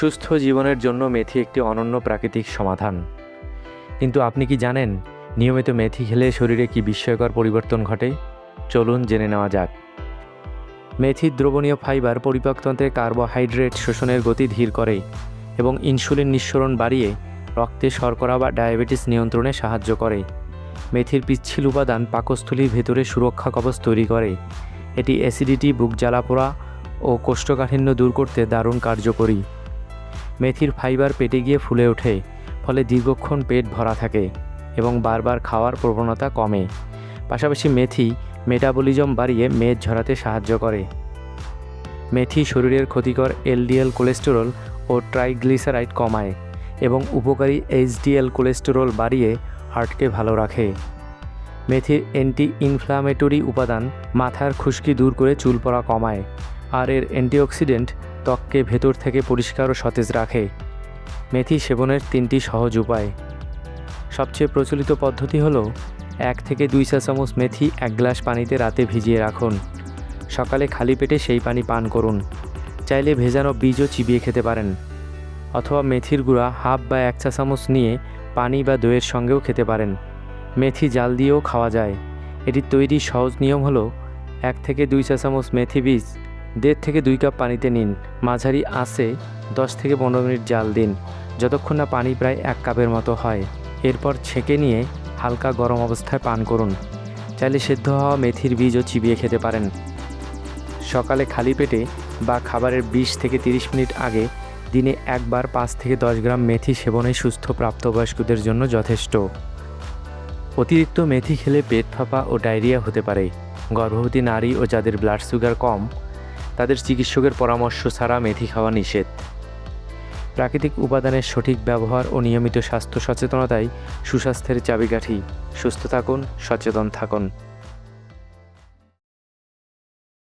সুস্থ জীবনের জন্য মেথি একটি অনন্য প্রাকৃতিক সমাধান। কিন্তু আপনি কি জানেন নিয়মিত মেথি খেলে শরীরে কি বিস্ময়কর পরিবর্তন ঘটে? চলুন জেনে নেওয়া যাক। মেথির দ্রবণীয় ফাইবার পরিপাকতন্ত্রে কার্বোহাইড্রেট শোষণের গতি ধীর করে এবং ইনসুলিন নিঃসরণ বাড়িয়ে রক্তে শর্করা বা ডায়াবেটিস নিয়ন্ত্রণে সাহায্য করে। মেথির পিচ্ছিল উপাদান পাকস্থলীর ভেতরে সুরক্ষা কবচ তৈরি করে। এটি অ্যাসিডিটি, বুক জ্বালাপোড়া ও কোষ্ঠকাঠিন্য দূর করতে দারুণ কার্যকরী। মেথির ফাইবার পেটে গিয়ে ফুলে ওঠে, ফলে দীর্ঘক্ষণ পেট ভরা থাকে এবং বারবার খাওয়ার প্রবণতা কমে। পাশাপাশি মেথি মেটাবলিজম বাড়িয়ে মেদ ঝরাতে সাহায্য করে। মেথি শরীরের ক্ষতিকর এলডিএল কোলেস্টেরল ও ট্রাইগ্লিসারাইড কমায় এবং উপকারী এইচডিএল কোলেস্টেরল বাড়িয়ে হার্টকে ভালো রাখে। মেথির অ্যান্টি ইনফ্ল্যামেটরি উপাদান মাথার খুশকি দূর করে চুল পড়া কমায়, আর এর অ্যান্টিঅক্সিডেন্ট ত্বককে ভেতর থেকে পরিষ্কার ও সতেজ রাখে। মেথি সেবনের 3টি সহজ উপায়। সবচেয়ে প্রচলিত পদ্ধতি হলো 1 থেকে 2 চা চামচ মেথি 1 গ্লাস পানিতে রাতে ভিজিয়ে রাখুন। সকালে খালি পেটে সেই পানি পান করুন। চাইলে ভেজানো বীজও চিবিয়ে খেতে পারেন, অথবা মেথির গুঁড়া হাফ বা 1 চা চামচ নিয়ে পানি বা দইয়ের সঙ্গেও খেতে পারেন। মেথি জাল দিয়েও খাওয়া যায়। এটির তৈরি সহজ নিয়ম হলো 1 থেকে 2 চা চামচ মেথি বীজ 1.5 থেকে 2 কাপ পানিতে নিন। মাঝারি আঁচে 10 থেকে 15 মিনিট জাল দিন, যতক্ষণ না পানি প্রায় 1 কাপের মতো হয়। এরপর ছেঁকে নিয়ে হালকা গরম অবস্থায় পান করুন। চাইলে সেদ্ধ হওয়া মেথির বীজও চিবিয়ে খেতে পারেন। সকালে খালি পেটে বা খাবারের 20 থেকে 30 মিনিট আগে দিনে একবার 5 থেকে 10 গ্রাম মেথি সেবনে সুস্থ প্রাপ্তবয়স্কদের জন্য যথেষ্ট। অতিরিক্ত মেথি খেলে পেট ফাঁপা ও ডায়রিয়া হতে পারে। গর্ভবতী নারী ও যাদের ব্লাড সুগার কম, তাদের চিকিৎসকের পরামর্শ ছাড়া মেথি খাওয়া নিষেধ। প্রাকৃতিক উপাদানের সঠিক ব্যবহার ও নিয়মিত স্বাস্থ্য সচেতনতাই সুস্বাস্থ্যের চাবিকাঠি। সুস্থ থাকুন, সচেতন থাকুন।